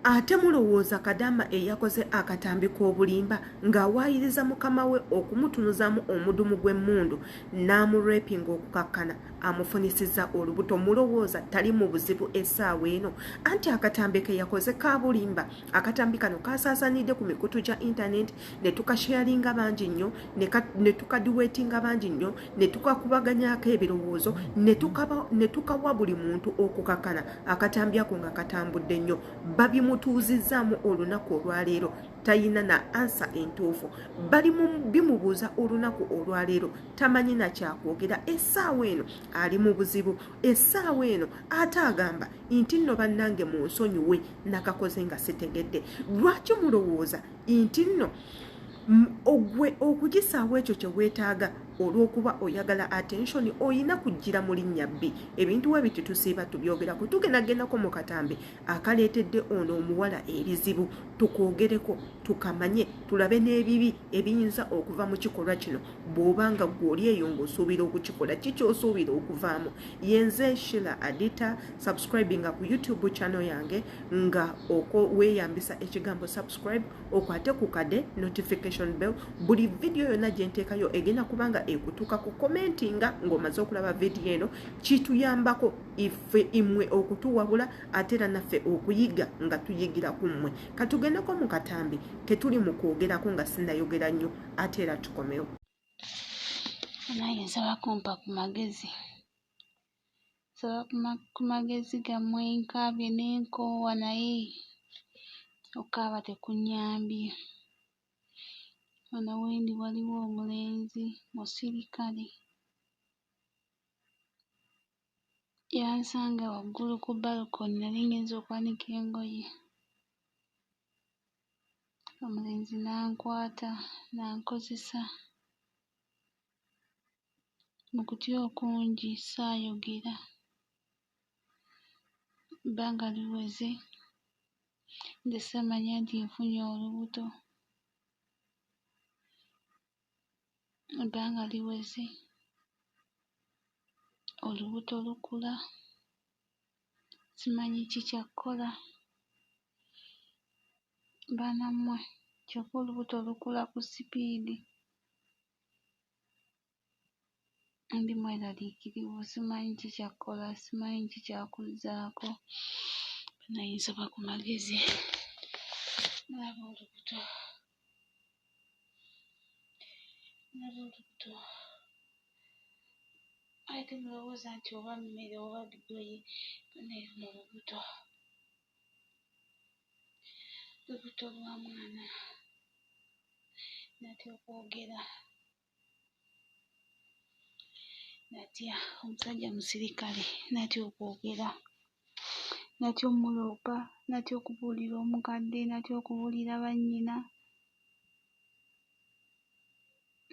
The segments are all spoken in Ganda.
ate mulowooza Kadama Eyakoze Akatambi Kobulimba ng'awaayiriza mukama we okumutunuzamu omudumu gw'emmundu n'amurepinga okukakkana amufunisizza olubuto. Mulowooza tali mu buzibu essaawa eno? Anti akatambi ke yakoze Kabulimba, akatambi kano kasaasanidde ku mikutu gya intaneti, ne tukasharinga bangi nnyo, ne tukadiweetinga bangi nnyo, ne tukakubaganyako ebirowoozo, ne tukawa buli muntu okukakkana. Akatambi ako nga katambudde nnyo, babimutuuzizaamu olunaku olwaleero tayina na ansa entuufu. Bimubuuza olunaku olwaleero tamanyi na kyakwogera. Essaawa eno ali mu buzibu, essaawa eno ate agamba nti nno bannange munsonyiwe nakakoze nga sitegedde. Lwaki mulowooza nti nno ogwe okugisaawo ekyo kye weetaaga olw'okuba oyagala attention oyina kujjira mu linnya bbi? Ebintu we biti tusiiba tubyogerako, tugendagendako mu katambi akaleetedde ono omuwala ebizibu, tukoogereko tukamanye, tulabe n'ebibi ebiyinza okuva mu kikolwa kino. Bw'obanga gw'oli eyo ng'osuubira okukikola, kikyosuubira okuvaamu. Yenze Sheila Adita, subscribinga ku YouTube channel yange nga weeyambisa ekigambo subscribe, okwate ku kade notification bell. Buli video yonna gye nteekayo egenda kubanga ekutuka ku commentinga ng'omaze okulaba video eno, kituyambako ife imwe okutuwabula ate era naffe okuyiga nga tuyigira ku mmwe. Katugendeko mu katambi ketuli mu kwogerako nga sinnayogera nnyo ate era tukomewo. Naye nsaba kumpa ku magezi, nsaba ku magezi gammwe. Nkaabye n'enkoowa naye okaaba tekunnyambye. Wano wendi waliwo omulenzi musirikale, yansanga waggulu ku balkoni, nali ngenza okwanika engoye. Omulenzi n'ankwata n'ankozesa. Mu kutya okungi saayogera, ebbanga liweze nze samanya nti nfunye olubuto. Ebbanga liweze olubuto lukula, simanyi kikyakkola. Banammwe kyokka olubuto lukula ku sipiidi, ndi mweraliikirivu, simanyi kikyakkola, simanyi kikyakuzzaako. Naye nsaba ku magezi. Ndaba olubuto, ndaba olubuto. Aye temulowooza nti oba mmere oba bigoye, naye luno olubuto, lubuto lwa mwana. Natya okwogera, natya omusajja musirikale, natya okwogera, natya omuloopa, natya okubuulira omukadde, natya okubuulira bannyina.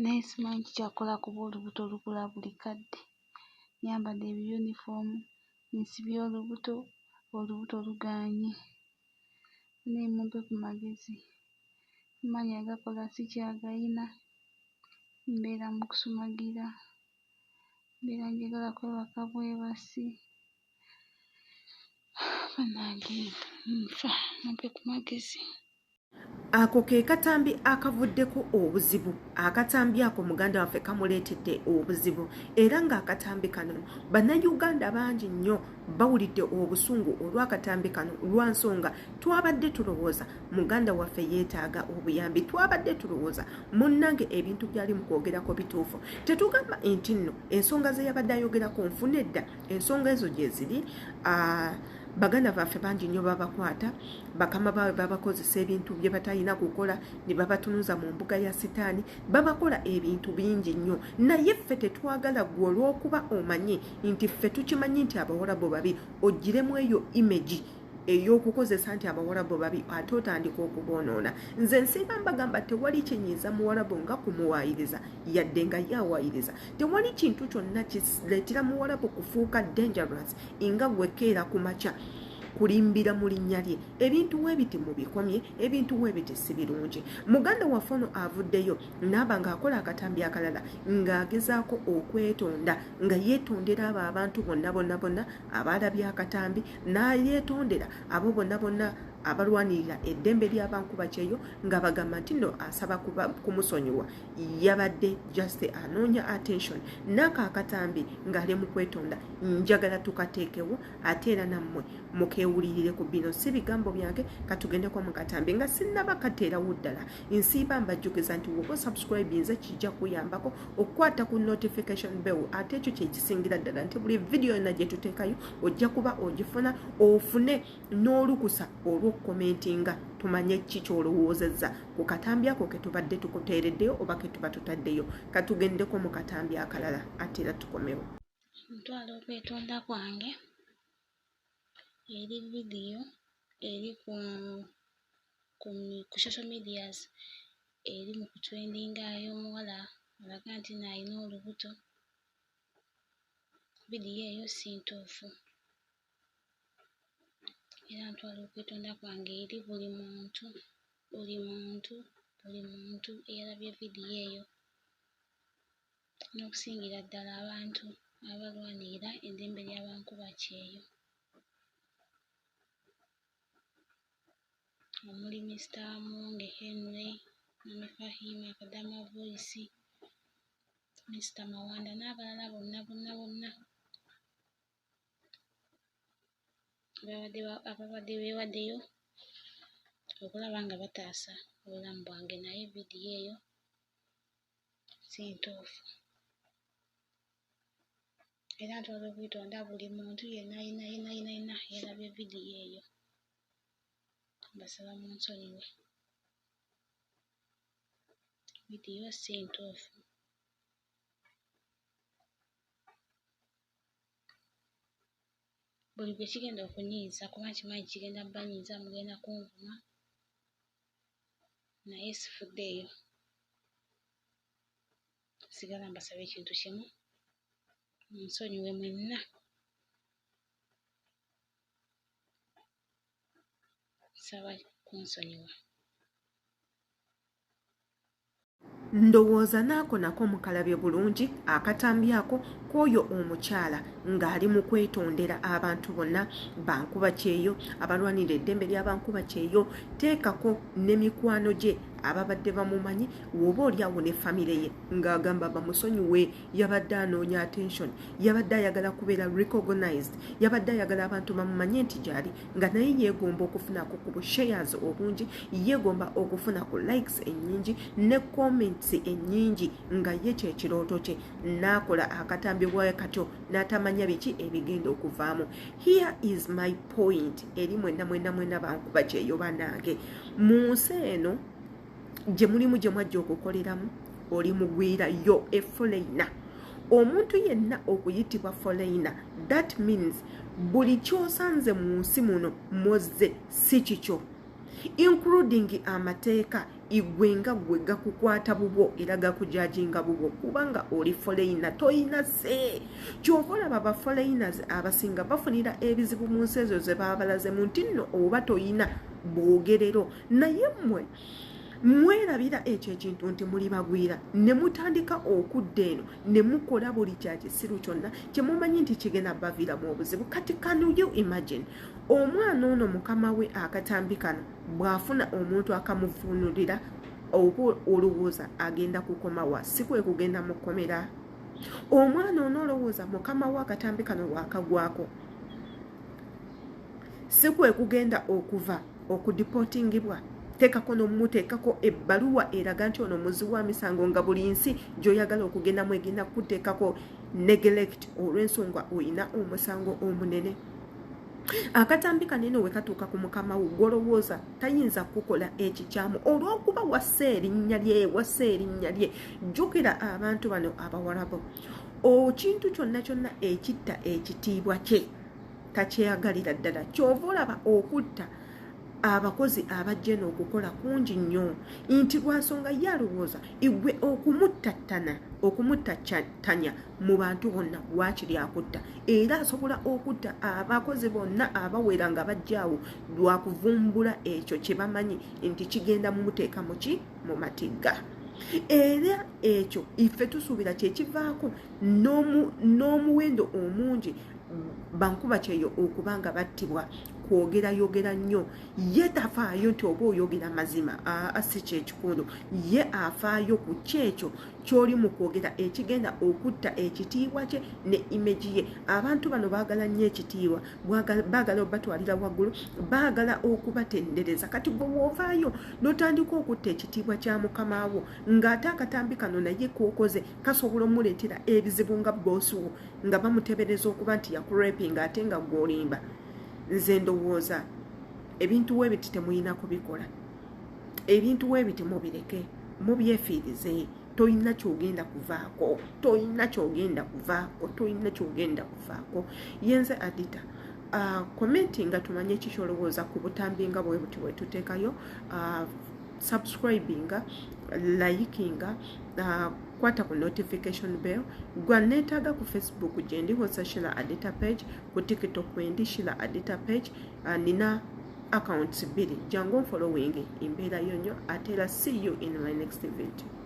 Naye simanyi kikyakkola kuba olubuto lukula buli kadde. Nyambadde ebiyunifoomu, nsibye olubuto, olubuto lugaanye. Naye mumpe ku magezi. Simanyi agakola sikyagayina, mbeera mu kusumagira, mbeera njagala kwebaka bwebasi. Bannange nfa, mumpe ku magezi. Ako ke katambi akavuddeko obuzibu. Akatambi ako muganda waffe kamuleetedde obuzibu, era ng'akatambi kano bannayuganda bangi nnyo bawulidde obusungu olw'akatambi kano, lwa nsonga twabadde tulowooza muganda waffe yeetaaga obuyambi, twabadde tulowooza munnange ebintu byali mu kwogerako bituufu. Tetugamba nti nno ensonga ze yabadde ayogerako nfune dda, ensonga ezo gye ziri. Baganda baffe bangi nnyo babakwata, bakama baabwe babakozesa ebintu bye batalina kukola, ne babatunuza mu mbuga ya sitaani, babakola ebintu bingi nnyo. Naye ffe tetwagala gwe olw'okuba omanye nti ffe tukimanyi nti Abawarabu babi, ogiremu eyo imagi ey'okukozesa nti Abawarabu babi ate otandika okuboonoona. Nze nsinga mbagamba tewali kinyiiza Muwarabu nga kumuwaayiriza, yadde nga yawaayiriza. Tewali kintu kyonna kireetera Muwarabu kufuuka dangerous nga gwekeera ku makya kulimbira mu linnya lye. Ebintu weebiti mubikomye, ebintu weebiti si birungi. Muganda waffe ono avuddeyo n'aba ng'akola akatambi akalala ng'agezaako okwetonda, nga yeetondera abo abantu bonna bonna bonna abaalabye akatambi, n'ayeetondera abo bonna bonna abalwanirira eddembe ly'abankuba kyeyo nga bagamba nti no asaba kumusonyiwa yabadde just anoonya attention n'ako akatambi ng'ali mu kwetonda njagala tukateekewo ate era nammwe mukeewulirire ku bino si bigambo byange katugendeko mu katambi nga sinnaba kateerawo ddala nsiiba mbajjukiza nti woba subscribinze kijja kuyambako okukwata ku notification bell ate ekyo kyekisingira ddala nti buli video yonna gye tuteekayo ojja kuba ogifuna ofune n'olukusa olw'okukomentinga tumanye ki ky'olowoozezza ku katambi ako ke tubadde tukuteereddeyo oba ke tuba tutaddeyo katugendeko mu katambi akalala ate era tukomewo. Ntwala okwetonda kwange eri video eri ku social medias eri mu kutrendinga y'omuwala alaga nti naalina olubuto. Video eyo si ntuufu era ntwala okwetonda kwange eri buli muntu eyalabye video eyo n'okusingira ddala abantu abalwanirira eddembe ly'abankuba kyeyo omuli Mr. Amonge Henry, Mami Fahima, Kadama Voice, Mr. Mawanda n'abalala bonna ababadde beewaddeyo okulaba nga bataasa obulamu bwange naye vidiyo eyo si ntuufu era ntwala okwetonda buli muntu yenna yalabye vidiyo eyo mbasaba munsonyiwe vidiyo si ntuufu. Buli gwe kigenda okunyiiza kuba kimanyi kigenda banyiiza mugenda kunvuma naye sifuddeeyo sigala mbasaba ekintu kimu munsonyiwe mwenna saba kunsonyiwa. Ndowooza naako nako mukalabye bulungi akatambi ako k'oyo omukyala ng'ali mu kwetondera abantu bonna bankuba kyeyo abalwanira eddembe ly'abankuba kyeyo teekako ne mikwano gye ababadde bamumanyi woba oliawo ne famire ye ng'agamba bamusonyiwe yabadde anoonya attention yabadde ayagala kubeera recognized yabadde ayagala abantu bamumanye nti gyali nga naye yeegomba okufunako ku bushares obungi yeegomba okufuna ku likes ennyingi ne comments ennyingi nga ye kyekirooto kye n'akola akatambi bwawe katyo n'atamanya biki ebigenda okuvaamu. Here is my point eri mwenna bankuba kyeyo bannange mu nsi eno gye mulimu gye mwajja okukoleramu oli mugwira yo foreigner omuntu yenna okuyitibwa foreigner that means buli kyosanze mu nsi muno mozze si kikyo including amateeka igwenga gwe gakukwata bubwo era gakujajinga bubwo kubanga oli foreigner toyina se kyokola baba foreigners abasinga bafunira ebizibu mu nsi ezo ze babalaze mu nti nno oba toyina bwogerero naye mwerabira ekyo ekintu nti muli bagwira ne mutandika okudda eno ne mukola buli kyakisiru kyonna kye mumanyi nti kigenda baviiramu obuzibu kati can you imagine omwana ono mukama we akatambi kano bw'afuna omuntu akamuvuunulira oba olowooza agenda kukomawa si kwe kugenda mu kkomera omwana ono olowooza mukama we akatambi kano bw'akagwako si kwe kugenda okuva okudipotingibwa teekako n'omuteekako ebbaluwa eraga nti ono muzi wa misango nga buli nsi gy'oyagala okugendamu egenda kuteekako neglect olw'ensonga oyina omusango omunene. Akatambi kanene we katuuka ku mukama wo gw'olowooza tayinza kukola ekikyamu olw'okuba wassa erinnya lye jjukira abantu bano Abawarabu kintu kyonna ekitta ekitiibwa kye takyeyagalira ddala kyova olaba okutta abakozi abajje n'okukola kungi nnyo nti lwansonga ye alowooza igwe okumuttattanya mu bantu bonna waakiri akutta era asobola okutta abakozi bonna abawera nga bajjaawo lwakuvumbula ekyo kye bamanyi nti kigenda mumuteeka muki mu matigga era ekyo ife tusuubira kyekivaako n'omuwendo omungi bankuba kyeyo okubanga battibwa kwogera nnyo ye tafaayo nti oba oyogera mazima si kyekikulu ye afaayo ku kyekyo kyoli mu kwogera ekigenda okutta ekitiibwa kye ne imeji ye. Abantu bano baagala nnyo ekitiibwa, baagala obatwalira waggulu, baagala okubatendereza. Kati gwe woovaayo n'otandika okutta ekitiibwa kya mukama wo ng'ate akatambi kano naye k'okoze kasobola omuleetera ebizibu nga boosi wo nga bamutebereza okuba nti yakurepinga ate nga gw'olimba. Nze ndowooza ebintu weebiti temulina kubikola, ebintu weebiti mubireke, mubyefiirize. Toyina kyogenda kuvaako, toyina kyogenda kuvaako, toyina kyogenda kuvaako. Yenze Adita, komenti nga tumanye ekikyolowooza ku butambi nga bwe buti bwe tuteekayo, subscribinga, likinga, kwata ku notification bell. Gwa neetaaga ku Facebook gye ndi hosa Sheila Adita page, ku TikTok wendi Sheila Adita page. Nina accounts 2, jangu following imbeera yonyo. Ate see you in my next video.